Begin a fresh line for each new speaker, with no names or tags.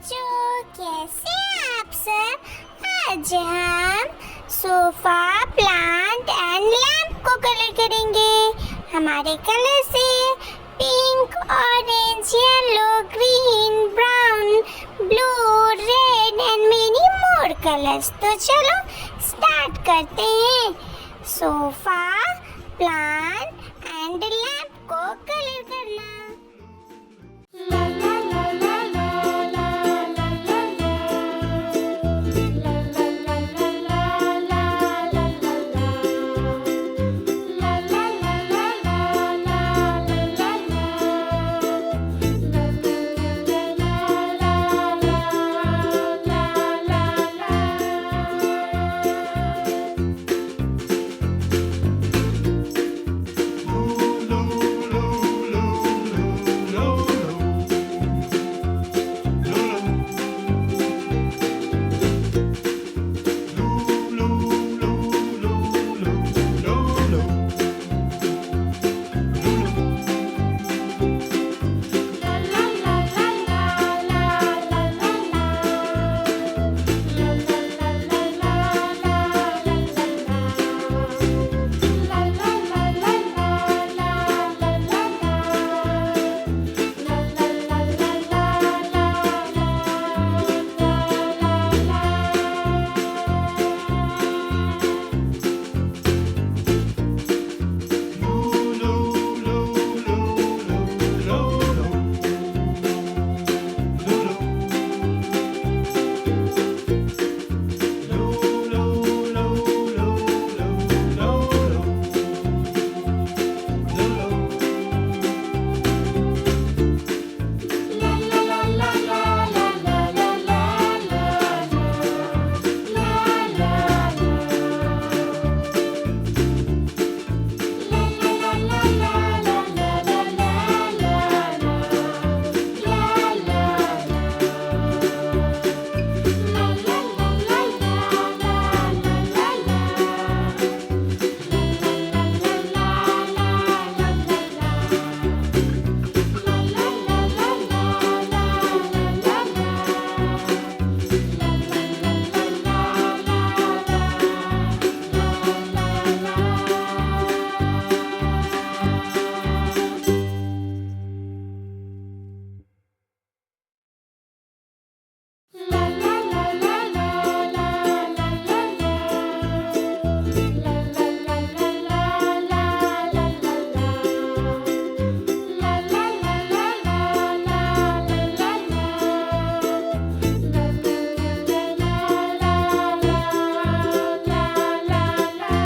बच्चों, कैसे हैं आप सब। आज हम सोफा, प्लांट एंड लैम्प को कलर करेंगे। हमारे कलर से pink, orange, yellow, green, brown, blue, red and many more colours. तो चलो स्टार्ट करते हैं। Sofa, plant